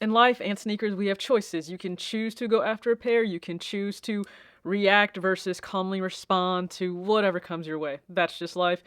In life and sneakers, we have choices. You can choose to go after a pair, you can choose to react versus calmly respond to whatever comes your way. That's just life.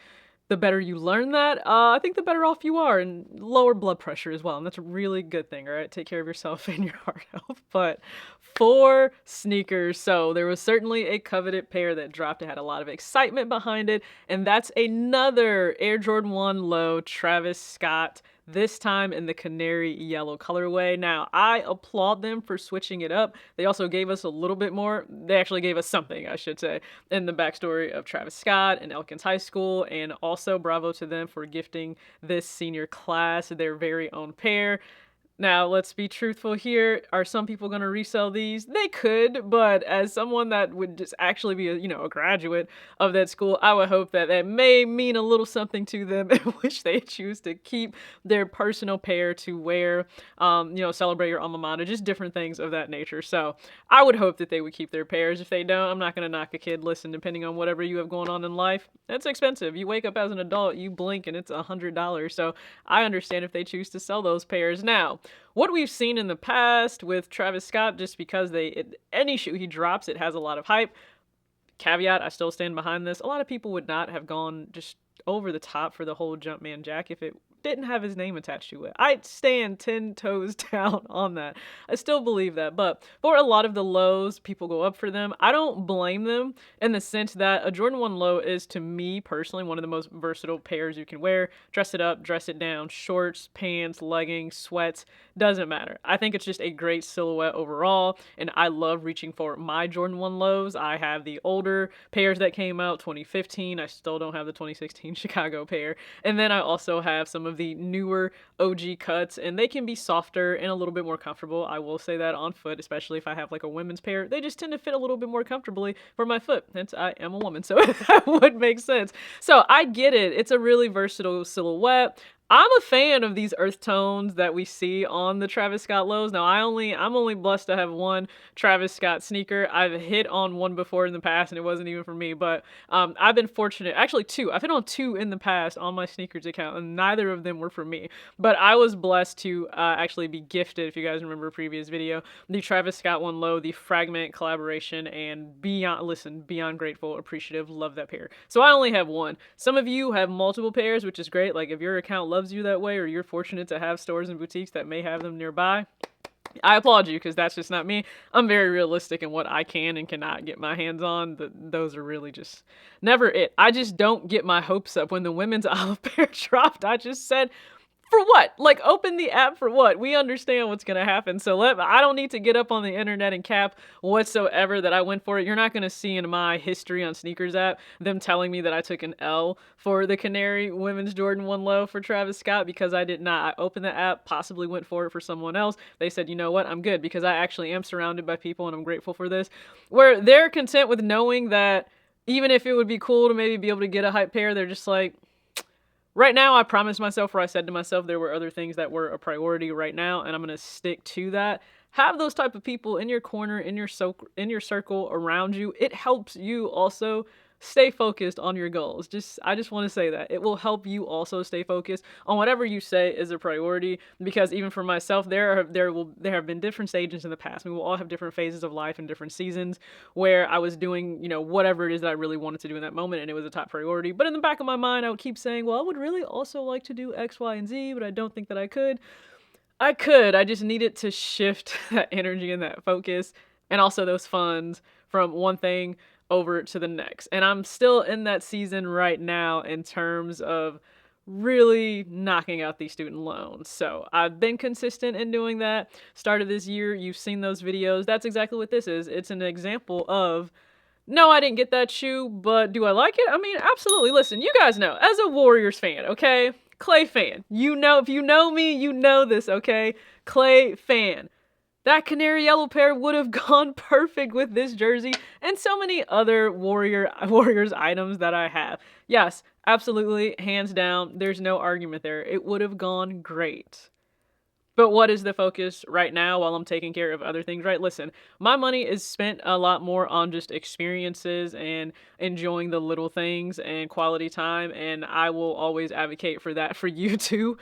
The better you learn that, I think the better off you are, and lower blood pressure as well. And that's a really good thing, all right? Take care of yourself and your heart health. But for sneakers, so there was certainly a coveted pair that dropped. It had a lot of excitement behind it, and that's another Air Jordan 1 Low Travis Scott, this time in the canary yellow colorway. Now, I applaud them for switching it up. They also gave us a little bit more. They actually gave us something, I should say, in the backstory of Travis Scott and Elkins High School. And also, bravo to them for gifting this senior class their very own pair. Now, let's be truthful here. Are some people going to resell these? They could, but as someone that would just actually be a graduate of that school, I would hope that that may mean a little something to them in which they choose to keep their personal pair to wear, celebrate your alma mater, just different things of that nature. So I would hope that they would keep their pairs. If they don't, I'm not going to knock a kid. Listen, depending on whatever you have going on in life, it's expensive. You wake up as an adult, you blink, and it's $100. So I understand if they choose to sell those pairs now. What we've seen in the past with Travis Scott, just because any shoe he drops, it has a lot of hype. Caveat, I still stand behind this. A lot of people would not have gone just over the top for the whole Jumpman Jack if it didn't have his name attached to it. I'd stand 10 toes down on that. I still believe that. But for a lot of the lows, people go up for them. I don't blame them in the sense that a Jordan 1 low is, to me personally, one of the most versatile pairs you can wear. Dress it up, dress it down, shorts, pants, leggings, sweats, doesn't matter. I think it's just a great silhouette overall, and I love reaching for my Jordan 1 lows. I have the older pairs that came out 2015. I still don't have the 2016 Chicago pair. And then I also have some of the newer OG cuts, and they can be softer and a little bit more comfortable. I will say that on foot, especially if I have like a women's pair, they just tend to fit a little bit more comfortably for my foot. Hence, I am a woman, so that would make sense. So I get it. It's a really versatile silhouette. I'm a fan of these earth tones that we see on the Travis Scott lows. Now, I'm only blessed to have one Travis Scott sneaker. I've hit on one before in the past, and it wasn't even for me. But I've been fortunate. Actually, two. I've hit on two in the past on my sneakers account, and neither of them were for me. But I was blessed to actually be gifted, if you guys remember a previous video, the Travis Scott one low, the Fragment collaboration, and beyond grateful, appreciative, love that pair. So I only have one. Some of you have multiple pairs, which is great. Like if your account loves you that way, or you're fortunate to have stores and boutiques that may have them nearby, I applaud you, because that's just not me. I'm very realistic in what I can and cannot get my hands on. Those are really just never it. I just don't get my hopes up when the women's olive pair dropped. I just said, for what? Like, open the app for what? We understand what's going to happen. So I don't need to get up on the internet and cap whatsoever that I went for it. You're not going to see in my history on sneakers app them telling me that I took an L for the Canary women's Jordan 1 low for Travis Scott, because I did not. I opened the app, possibly went for it for someone else. They said, you know what? I'm good, because I actually am surrounded by people, and I'm grateful for this, where they're content with knowing that even if it would be cool to maybe be able to get a hype pair, they're just like, right now, I promised myself, or I said to myself, there were other things that were a priority right now, and I'm going to stick to that. Have those type of people in your corner, in your circle around you. It helps you also stay focused on your goals. I just want to say that it will help you also stay focused on whatever you say is a priority, because even for myself, there have been different stages in the past. We will all have different phases of life and different seasons where I was doing, whatever it is that I really wanted to do in that moment, and it was a top priority. But in the back of my mind, I would keep saying, well, I would really also like to do X, Y, and Z, but I don't think that I could. I just needed to shift that energy and that focus, and also those funds, from one thing over to the next. And I'm still in that season right now in terms of really knocking out these student loans. So I've been consistent in doing that. Start of this year, you've seen those videos. That's exactly what this is. It's an example of, no, I didn't get that shoe, but do I like it? I mean, absolutely. Listen, you guys know, as a Warriors fan, okay? Clay fan. If you know me, you know this, okay? Clay fan. That canary yellow pair would have gone perfect with this jersey and so many other Warriors items that I have. Yes, absolutely, hands down, there's no argument there. It would have gone great. But what is the focus right now while I'm taking care of other things, right? Listen, my money is spent a lot more on just experiences and enjoying the little things and quality time, and I will always advocate for that for you too.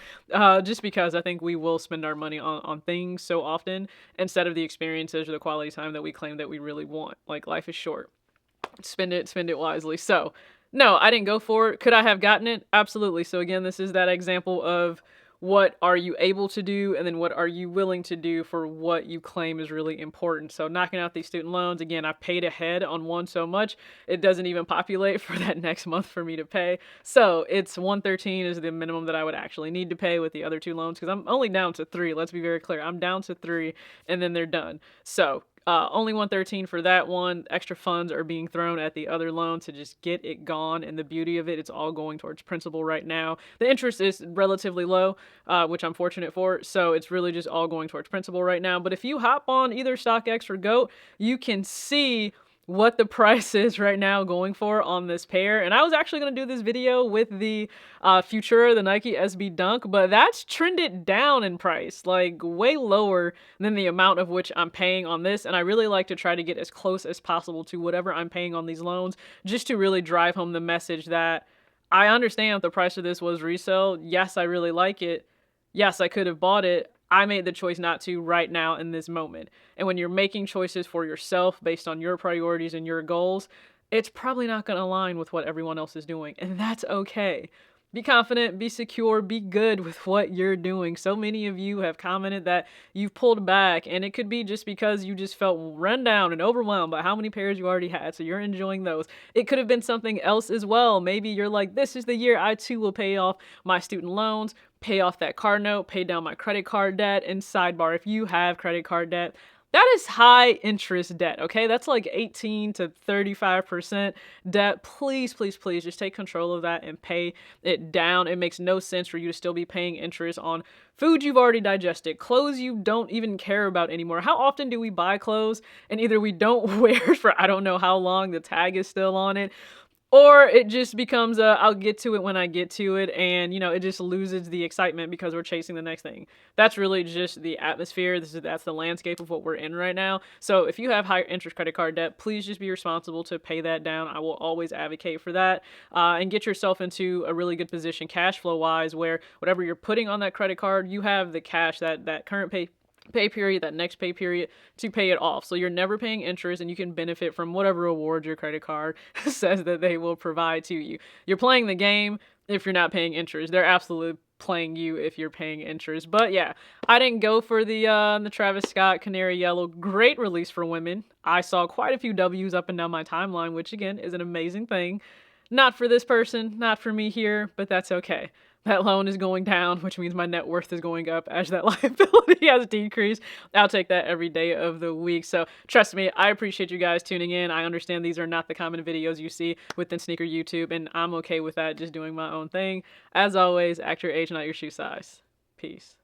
Just because I think we will spend our money on things so often instead of the experiences or the quality time that we claim that we really want. Like life is short. Spend it wisely. So, no, I didn't go for it. Could I have gotten it? Absolutely. So again, this is that example of what are you able to do and then what are you willing to do for what you claim is really important. So knocking out these student loans, again, I paid ahead on one so much, it doesn't even populate for that next month for me to pay. So it's 113 is the minimum that I would actually need to pay with the other two loans because I'm only down to three. Let's be very clear. I'm down to three and then they're done. So only 113 for that one. Extra funds are being thrown at the other loan to just get it gone. And the beauty of it, it's all going towards principal right now. The interest is relatively low, which I'm fortunate for. So it's really just all going towards principal right now. But if you hop on either StockX or GOAT, you can see what the price is right now going for on this pair. And I was actually going to do this video with the Futura, the Nike SB Dunk, but that's trended down in price, like way lower than the amount of which I'm paying on this. And I really like to try to get as close as possible to whatever I'm paying on these loans, just to really drive home the message that I understand if the price of this was resale. Yes, I really like it. Yes, I could have bought it. I made the choice not to right now in this moment. And when you're making choices for yourself based on your priorities and your goals, it's probably not going to align with what everyone else is doing. And that's okay. Be confident, be secure, be good with what you're doing. So many of you have commented that you've pulled back, and it could be just because you just felt run down and overwhelmed by how many pairs you already had, so you're enjoying those. It could have been something else as well. Maybe you're like, this is the year I too will pay off my student loans, pay off that car note, pay down my credit card debt. And sidebar, if you have credit card debt, that is high interest debt, okay? That's like 18 to 35% debt. Please, please, please just take control of that and pay it down. It makes no sense for you to still be paying interest on food you've already digested, clothes you don't even care about anymore. How often do we buy clothes and either we don't wear it for I don't know how long, the tag is still on it, or it just becomes a I'll get to it when I get to it, and it just loses the excitement because we're chasing the next thing. That's really just the atmosphere. That's the landscape of what we're in right now. So if you have higher interest credit card debt, please just be responsible to pay that down. I will always advocate for that, and get yourself into a really good position cash flow wise, where whatever you're putting on that credit card, you have the cash that current pay period, that next pay period, to pay it off. So you're never paying interest and you can benefit from whatever rewards your credit card says that they will provide to you. You're playing the game if you're not paying interest. They're absolutely playing you if you're paying interest. But yeah, I didn't go for the Travis Scott Canary Yellow. Great release for women. I saw quite a few W's up and down my timeline, which again is an amazing thing. Not for this person, not for me here, but that's okay. That loan is going down, which means my net worth is going up as that liability has decreased. I'll take that every day of the week. So trust me, I appreciate you guys tuning in. I understand these are not the common videos you see within sneaker YouTube, and I'm okay with that, just doing my own thing. As always, act your age, not your shoe size. Peace.